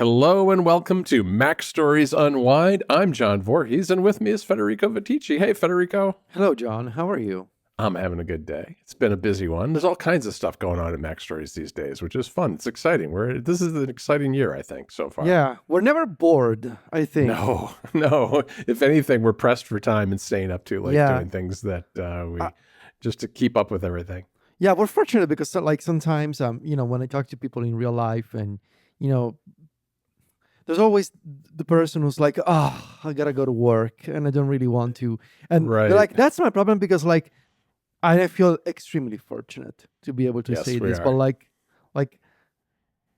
Hello and welcome to MacStories Unwind. I'm John Voorhees, and with me is Federico Viticci. Hey, Federico. Hello, John. How are you? I'm having a good day. It's been a busy one. There's all kinds of stuff going on in MacStories these days, which is fun. It's exciting. This is an exciting year, I think, so far. Yeah, we're never bored, I think. No. If anything, we're pressed for time and staying up too late doing things that just to keep up with everything. Yeah, we're fortunate because sometimes, when I talk to people in real life and, there's always the person who's like, I gotta go to work and I don't really want to. And they're like, that's my problem because I feel extremely fortunate to be able to say this. But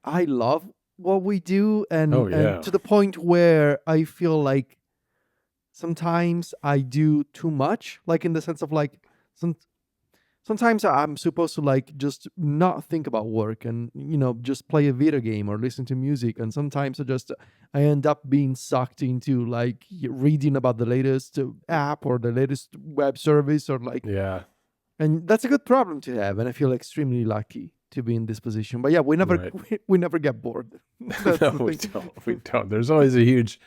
I love what we do and to the point where I feel like sometimes I do too much, in the sense of sometimes I'm supposed to just not think about work and just play a video game or listen to music, and sometimes I end up being sucked into reading about the latest app or the latest web service and that's a good problem to have, and I feel extremely lucky to be in this position. But yeah, we never get bored. No, we don't. There's always a huge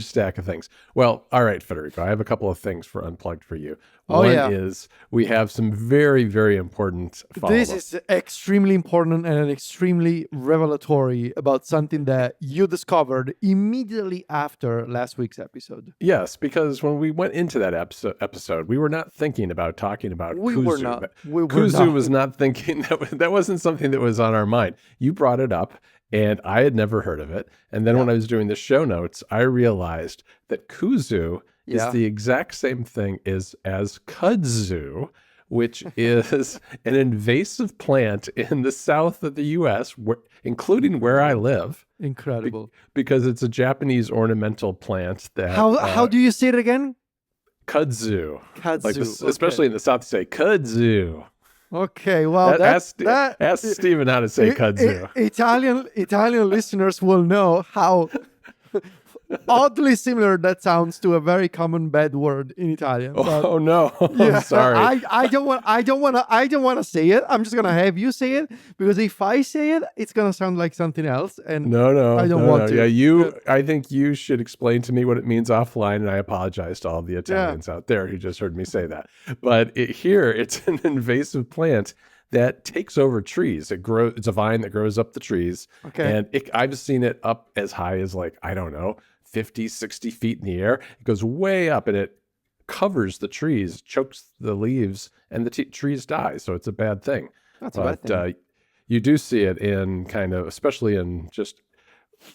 stack of things. Well, all right, Federico, I have a couple of things for Unplugged for you. One is we have some very, very important follow-up. This is extremely important and extremely revelatory about something that you discovered immediately after last week's episode. Yes, because when we went into that episode, we were not thinking about talking about Kuzu. Kuzu was not thinking, that wasn't something that was on our mind. You brought it up, and I had never heard of it. And then when I was doing the show notes, I realized that Kuzu is the exact same thing as kudzu, which is an invasive plant in the south of the U.S., including where I live. Incredible. Because it's a Japanese ornamental plant that... How do you say it again? Kudzu. Kudzu. Especially in the south, you say kudzu. Okay, well, ask Stephen how to say kudzu. Italian listeners will know how oddly similar that sounds to a very common bad word in Italian. Oh no! I'm sorry. I don't want to say it. I'm just gonna have you say it, because if I say it, it's gonna sound like something else. And no, I don't want to. Yeah, I think you should explain to me what it means offline, and I apologize to all the Italians out there who just heard me say that. But here, it's an invasive plant that takes over trees. It's a vine that grows up the trees. Okay. And I've seen it up as high as 50, 60 feet in the air. It goes way up and it covers the trees, chokes the leaves, and the trees die. So it's a bad thing. That's a bad thing. You do see it in especially in just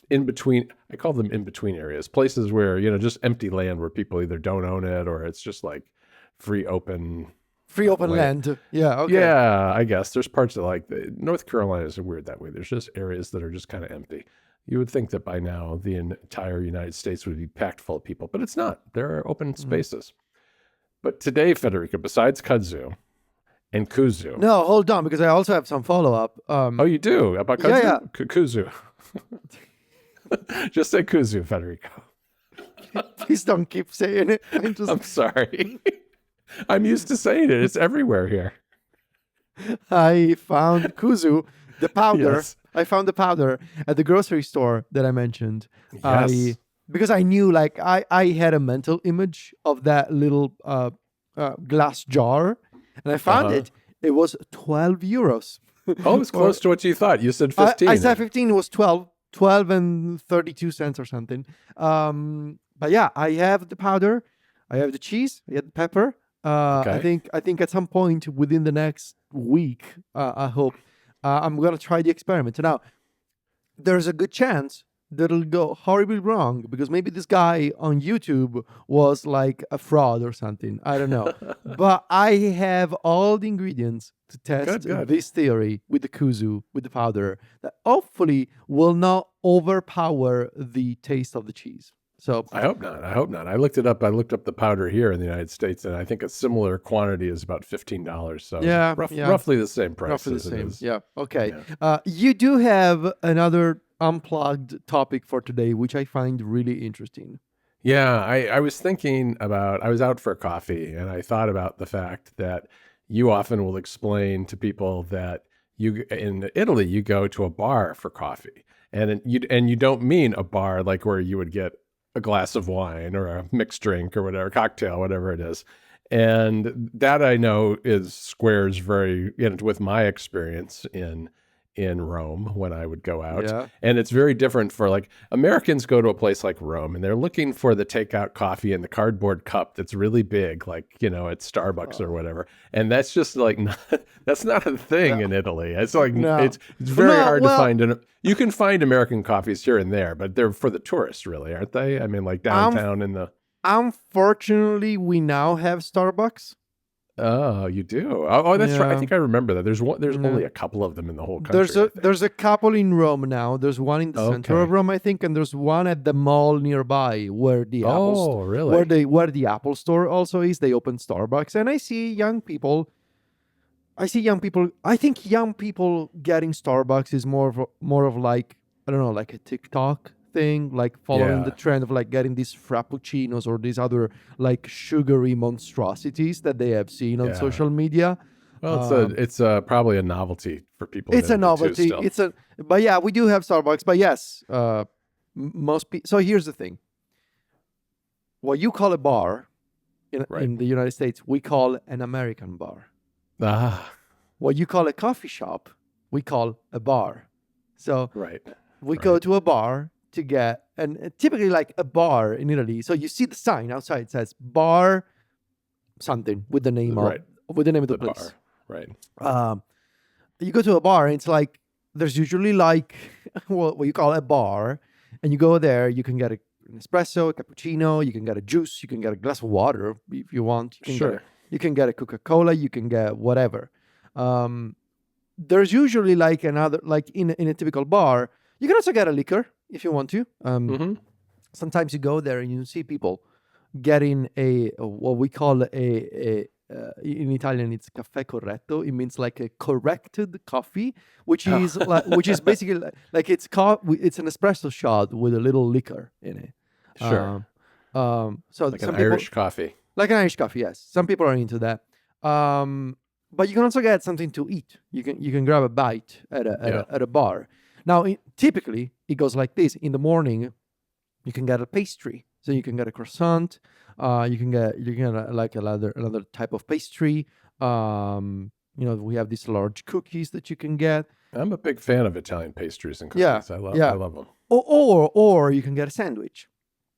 in between, I call them in between areas, places where, just empty land where people either don't own it or it's just free open land. Yeah. Okay. Yeah, I guess there's parts of North Carolina is weird that way. There's just areas that are just kind of empty. You would think that by now the entire United States would be packed full of people, but it's not. There are open spaces. But today, Federico, besides kudzu and kuzu. No, hold on, because I also have some follow-up. You do? About kudzu? Yeah. Kuzu. Just say kuzu, Federico. Please don't keep saying it. I'm sorry. I'm used to saying it. It's everywhere here. I found kuzu, the powder. Yes. I found the powder at the grocery store that I mentioned. Yes. Because I knew, I had a mental image of that little glass jar, and I found it. It was 12 euros. Oh, it's close to what you thought. You said 15. I said 15. It was 12 and 32 cents or something. But yeah, I have the powder. I have the cheese. I have the pepper. Okay. I think at some point within the next week, I hope, I'm going to try the experiment. Now, there's a good chance that it'll go horribly wrong, because maybe this guy on YouTube was a fraud or something. I don't know. But I have all the ingredients to test this theory with the kuzu, with the powder, that hopefully will not overpower the taste of the cheese. So I hope not. I looked it up. I looked up the powder here in the United States, and I think a similar quantity is about $15. So roughly the same price. Roughly the same. Yeah. Okay. Yeah. You do have another unplugged topic for today, which I find really interesting. Yeah, I was thinking about, I was out for coffee, and I thought about the fact that you often will explain to people that in Italy, you go to a bar for coffee. and you don't mean a bar like where you would get a glass of wine or a mixed drink or whatever, cocktail, whatever it is. And that I know squares very, with my experience in Rome when I would go out. Yeah. And it's very different for like Americans go to a place like Rome and they're looking for the takeout coffee in the cardboard cup that's really big, like, at Starbucks or whatever. And that's just like, that's not a thing in Italy. It's like, it's very hard to find. You can find American coffees here and there, but they're for the tourists really, aren't they? I mean, like downtown Unfortunately, we now have Starbucks. Oh, you do? Oh, that's right. I think I remember that. There's only a couple of them in the whole country. There's a couple in Rome now. There's one in the center of Rome, I think, and there's one at the mall nearby where the where the Apple Store also is. They open Starbucks, and I see young people. I think young people getting Starbucks is more of like, I don't know, like a TikTok thing, like following the trend of like getting these frappuccinos or these other like sugary monstrosities that they have seen on social media. Well, it's probably a novelty for people. It's a novelty. But yeah, we do have Starbucks. But yes, most people. So here's the thing: what you call a bar in the United States, we call an American bar. What you call a coffee shop, we call a bar. So we go to a bar to get, and typically like a bar in Italy. So you see the sign outside, it says bar something with the name of the place. Bar. Right. You go to a bar and it's like, there's usually like what you call a bar, and you go there, you can get an espresso, a cappuccino, you can get a juice, you can get a glass of water if you want. You can get a Coca-Cola, you can get whatever. There's usually like another, like in a typical bar, you can also get a liquor if you want to. Sometimes you go there and you see people getting what we call in Italian, it's caffè corretto. It means like a corrected coffee, which is basically like it's an espresso shot with a little liquor in it. Sure. So like an Irish coffee. Like an Irish coffee, yes. Some people are into that. But you can also get something to eat. You can grab a bite at a bar. Now, typically, it goes like this. In the morning, you can get a pastry. So you can get a croissant. You can get like another type of pastry. We have these large cookies that you can get. I'm a big fan of Italian pastries and cookies. I love them. Or you can get a sandwich.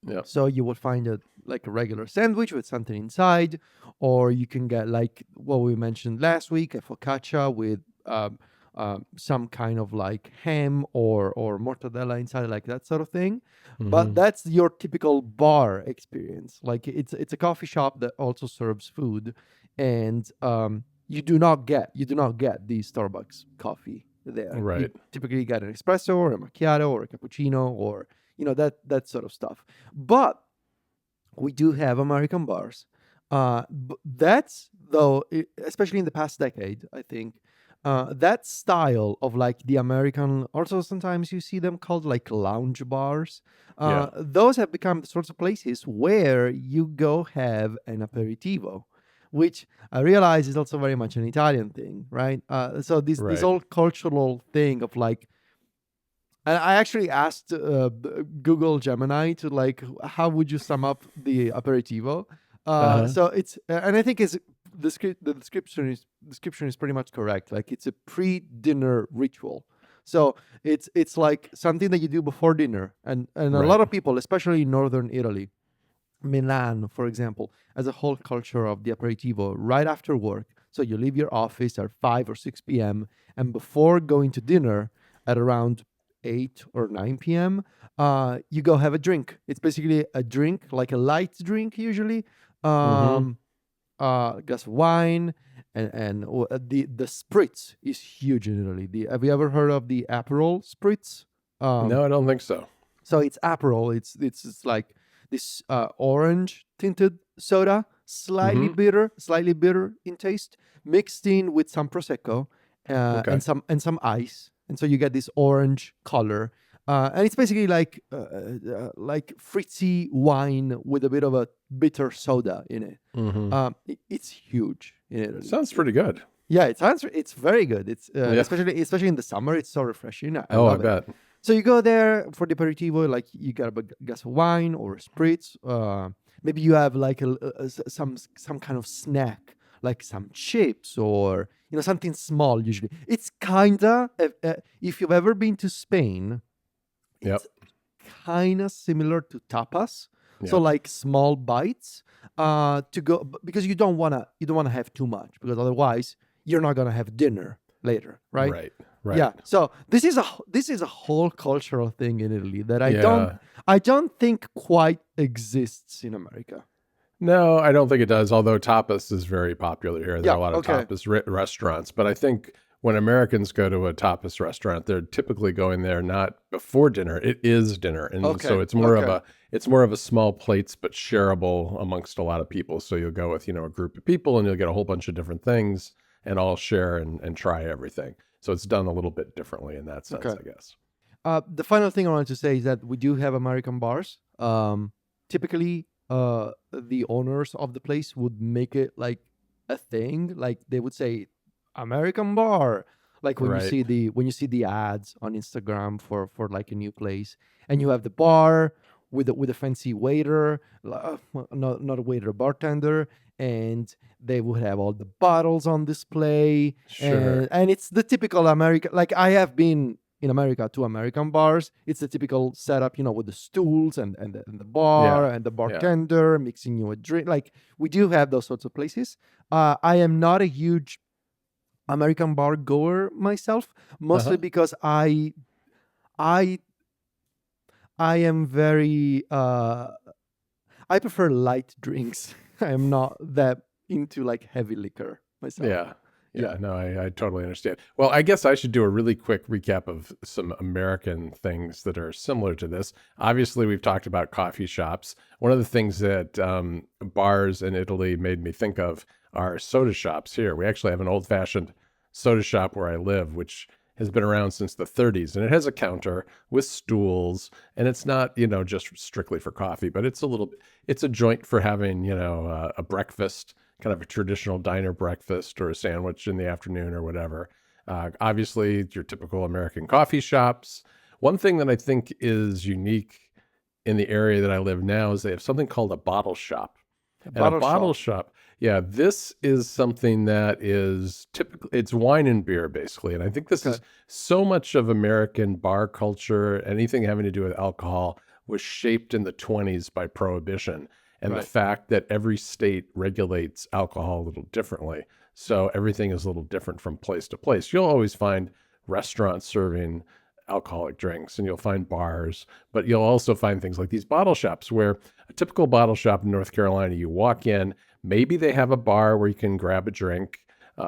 Yeah. So you will find a regular sandwich with something inside, or you can get like what we mentioned last week, a focaccia with some kind of like ham or mortadella inside, like that sort of thing. Mm-hmm. But that's your typical bar experience. Like it's a coffee shop that also serves food, and you do not get the Starbucks coffee there. Right. You typically get an espresso or a macchiato or a cappuccino or that sort of stuff. But we do have American bars. That's though, especially in the past decade, I think. That style of like the American, also sometimes you see them called like lounge bars. Those have become the sorts of places where you go have an aperitivo, which I realize is also very much an Italian thing, right? So this whole cultural thing of like, and I actually asked Google Gemini to like, how would you sum up the aperitivo? So it's, and I think the description is pretty much correct. Like it's a pre-dinner ritual. So it's like something that you do before dinner, and a lot of people, especially in northern Italy, Milan, for example, has a whole culture of the aperitivo right after work. So you leave your office at 5 or 6 p.m. and before going to dinner at around 8 or 9 p.m., you go have a drink. It's basically a drink, like a light drink usually. A glass of wine, and the spritz is huge in Italy. Have you ever heard of the Aperol spritz? No, I don't think so. So it's Aperol. It's like this orange tinted soda, slightly bitter in taste, mixed in with some prosecco and some ice, and so you get this orange color. And it's basically like fritzy wine with a bit of a bitter soda in it. Mm-hmm. It's huge in Italy. Sounds pretty good. Yeah, it's very good. It's especially in the summer. It's so refreshing. I bet. So you go there for the aperitivo, like you got a glass of wine or spritz. Maybe you have like some kind of snack, like some chips or something small. Usually, it's kinda if you've ever been to Spain, it's kinda similar to tapas. Yep. So like small bites to go, because you don't wanna have too much, because otherwise you're not gonna have dinner later, right? Right. Yeah. So this is a whole cultural thing in Italy that I don't think quite exists in America. No, I don't think it does. Although tapas is very popular here. There are a lot of tapas restaurants, but I think when Americans go to a tapas restaurant, they're typically going there not before dinner. It is dinner, and so it's more of a small plates, but shareable amongst a lot of people. So you'll go with a group of people, and you'll get a whole bunch of different things, and all share and try everything. So it's done a little bit differently in that sense, I guess. The final thing I wanted to say is that we do have American bars. Typically, the owners of the place would make it like a thing. Like they would say, American bar. Like when you see the ads on Instagram for like a new place, and you have the bar with a fancy waiter, not a waiter, a bartender, and they would have all the bottles on display. Sure. And it's the typical American. Like I have been in America to American bars. It's the typical setup, with the stools and the bar and the bartender mixing you a drink. Like we do have those sorts of places. I am not a huge American bar goer myself, mostly because I am very I prefer light drinks. I am not that into like heavy liquor myself. Yeah, no, I totally understand. Well, I guess I should do a really quick recap of some American things that are similar to this. Obviously, we've talked about coffee shops. One of the things that bars in Italy made me think of are soda shops here. We actually have an old-fashioned soda shop where I live, which has been around since the 30s, and it has a counter with stools, and it's not, just strictly for coffee, but it's a joint for having, a breakfast, kind of a traditional diner breakfast or a sandwich in the afternoon or whatever. Obviously, your typical American coffee shops. One thing that I think is unique in the area that I live now is they have something called a bottle shop. A bottle shop. Yeah, this is something that is typical. It's wine and beer, basically. And I think this is so much of American bar culture, anything having to do with alcohol, was shaped in the 20s by Prohibition. And the fact that every state regulates alcohol a little differently. So everything is a little different from place to place. You'll always find restaurants serving alcoholic drinks, and you'll find bars, but you'll also find things like these bottle shops, where a typical bottle shop in North Carolina, you walk in, maybe they have a bar where you can grab a drink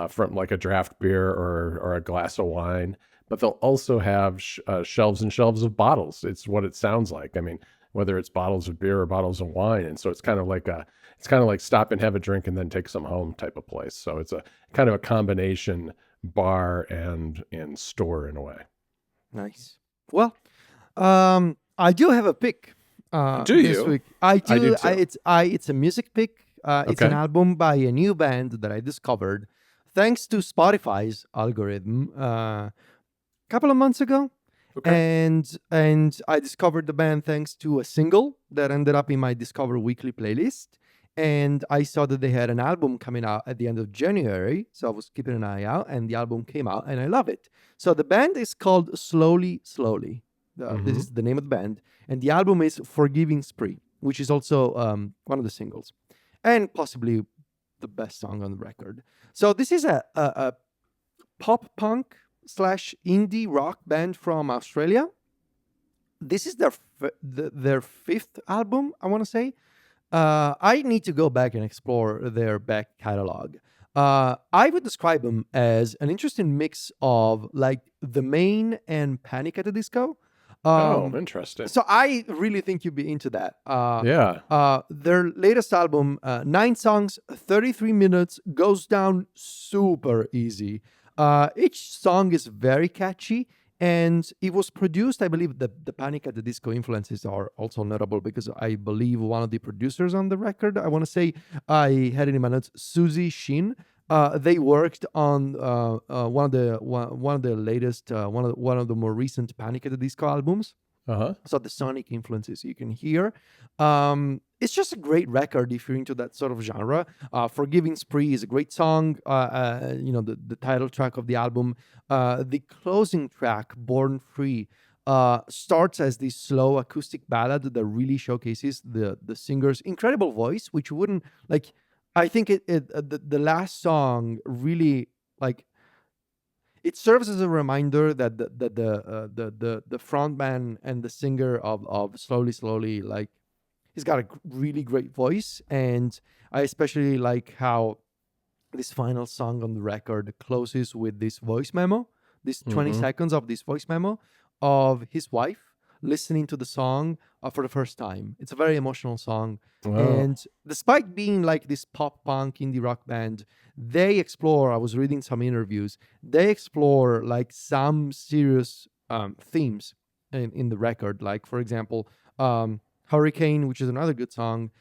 from like a draft beer or a glass of wine, but they'll also have shelves and shelves of bottles. It's what it sounds like. I mean, whether it's bottles of beer or bottles of wine. And so it's kind of like stop and have a drink and then take some home type of place. So it's a kind of a combination bar and store in a way. Nice. Well, I do have a pick. Do you? This week. I do. It's a music pick. It's an album by a new band that I discovered thanks to Spotify's algorithm a couple of months ago. And I discovered the band thanks to a single that ended up in my Discover Weekly playlist. And I saw that they had an album coming out at the end of January. So I was keeping an eye out, and the album came out, and I love it. So the band is called Slowly, Slowly. This is the name of the band. And the album is Forgiving Spree, which is also one of the singles. And possibly the best song on the record. So this is a pop punk / indie rock band from Australia. This is their fifth album, I want to say. I need to go back and explore their back catalog. I would describe them as an interesting mix of like The Main and Panic at the Disco. Interesting. So I really think you'd be into that. Yeah. Their latest album, 9 songs, 33 minutes, goes down super easy. Each song is very catchy, and it was produced, I believe, the Panic at the Disco influences are also notable because I believe one of the producers on the record, I want to say, I had it in my notes, Susie Shin, They worked on one of the latest, one of the more recent Panic at the Disco albums. So the sonic influences you can hear. It's just a great record if you're into that sort of genre. Forgiving Spree is a great song. The title track of the album. The closing track, Born Free, starts as this slow acoustic ballad that really showcases the singer's incredible voice, which you wouldn't like. I think the last song really like. It serves as a reminder that the frontman and the singer of Slowly, like, he's got a really great voice, and I especially like how this final song on the record closes with this voice memo, this 20 seconds of this voice memo of his wife listening to the song for the first time. It's a very emotional song. Wow. And despite being like this pop punk indie rock band, they explore, I was reading some interviews, they explore like some serious themes in the record. Like, for example, Hurricane, which is another good song,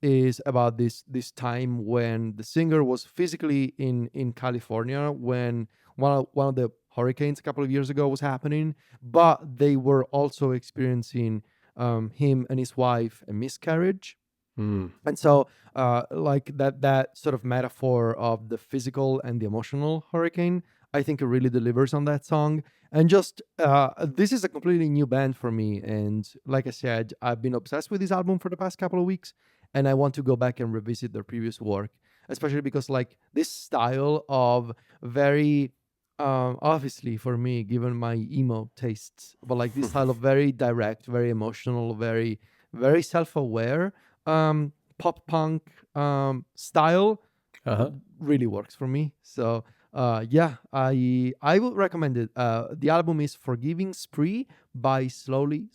is about this time when the singer was physically in California when one of the hurricanes a couple of years ago was happening, but they were also experiencing him and his wife a miscarriage. And so like that sort of metaphor of the physical and the emotional hurricane, I think it really delivers on that song. And just this is a completely new band for me, and like I said, I've been obsessed with this album for the past couple of weeks, and I want to go back and revisit their previous work, especially because like this style of very obviously for me, given my emo tastes, but like this style of very direct, very emotional, very self-aware pop punk style really works for me. So yeah, I would recommend it. The album is Forgiving Spree by Slowly.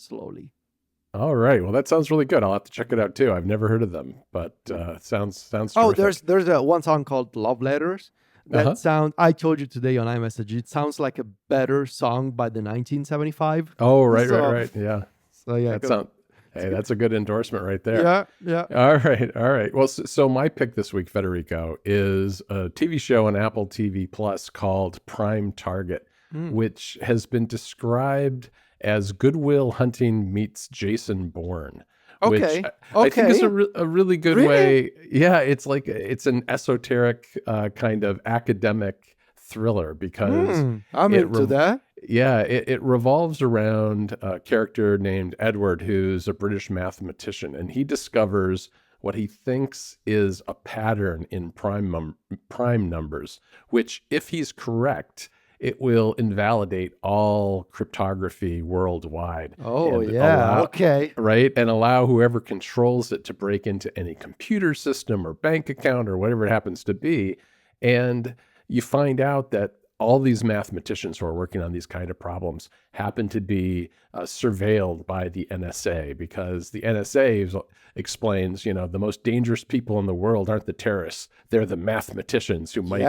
All right. Well, that sounds really good. I'll have to check it out too. I've never heard of them, but sounds terrific. Oh, there's one song called Love Letters. That sound, I told you today on iMessage, it sounds like a better song by the 1975. Oh, right. Yeah. So yeah. That's a good endorsement right there. Yeah. All right. Well, so my pick this week, Federico, is a TV show on Apple TV Plus called Prime Target, which has been described as Good Will Hunting meets Jason Bourne. Okay. Which I think is a really good way. Yeah, it's like it's an esoteric kind of academic thriller because I'm into that. Yeah, it revolves around a character named Edward, who's a British mathematician, and he discovers what he thinks is a pattern in prime numbers, which, if he's correct, it will invalidate all cryptography worldwide. Oh, yeah. Okay. Right? And allow whoever controls it to break into any computer system or bank account or whatever it happens to be. And you find out that all these mathematicians who are working on these kind of problems happen to be surveilled by the NSA, because the NSA explains, the most dangerous people in the world aren't the terrorists. They're the mathematicians who might,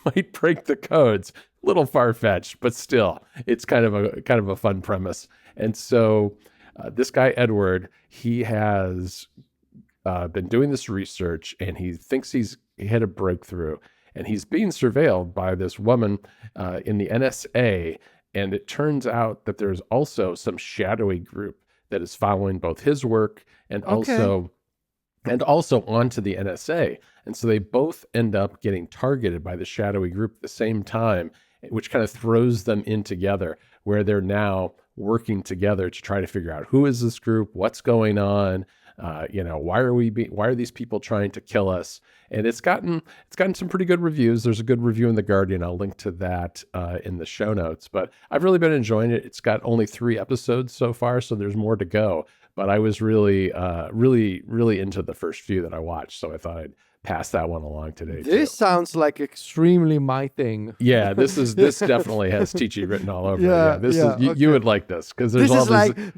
might break the codes. A little far-fetched, but still, it's kind of a fun premise. And so this guy, Edward, he has been doing this research, and he thinks he had a breakthrough, and he's being surveilled by this woman in the NSA. And it turns out that there's also some shadowy group that is following both his work and also onto the NSA. And so they both end up getting targeted by the shadowy group at the same time, which kind of throws them in together, where they're now working together to try to figure out who is this group, what's going on, why are these people trying to kill us? And it's gotten some pretty good reviews. There's a good review in The Guardian. I'll link to that in the show notes. But I've really been enjoying it. It's got only 3 episodes so far, so there's more to go. But I was really into the first few that I watched, so I thought I'd pass that one along today. This sounds like extremely my thing. Yeah, this definitely has Ticci written all over it. Yeah, you would like this, because there's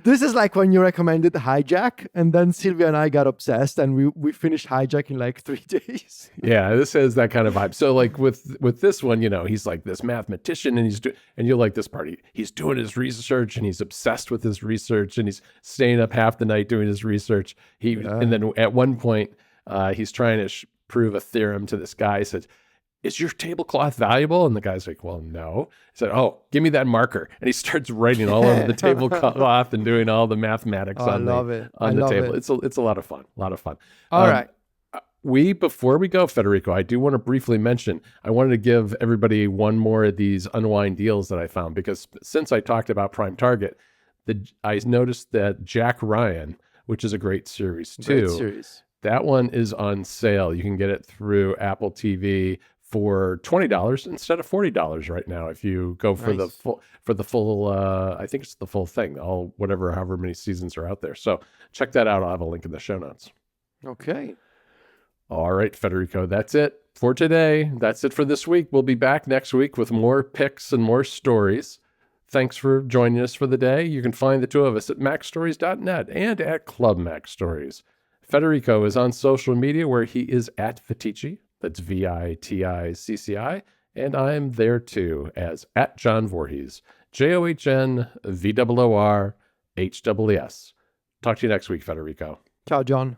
this is like when you recommended Hijack, and then Sylvia and I got obsessed, and we finished Hijack in like 3 days. Yeah, this has that kind of vibe. So like with this one, he's like this mathematician, and and you'll like this part. He's doing his research, and he's obsessed with his research, and he's staying up half the night doing his research. And then at one point, he's trying to prove a theorem to this guy. He said, is your tablecloth valuable? And the guy's like, well, no. He said, oh, give me that marker. And he starts writing all over the tablecloth and doing all the mathematics on the table. It's a lot of fun. All right. Before we go, Federico, I do want to briefly mention, I wanted to give everybody one more of these Unwind deals that I found, because since I talked about Prime Target, I noticed that Jack Ryan, which is a great series too, that one is on sale. You can get it through Apple TV for $20 instead of $40 right now if you go for the full I think it's the full thing, however many seasons are out there. So check that out. I'll have a link in the show notes. Okay. All right, Federico, that's it for today. That's it for this week. We'll be back next week with more picks and more stories. Thanks for joining us for the day. You can find the two of us at MacStories.net and at Club MacStories. Federico is on social media where he is at Viticci. That's VITICCI. And I'm there too as at John Voorhees. JOHNVOORHEES. Talk to you next week, Federico. Ciao, John.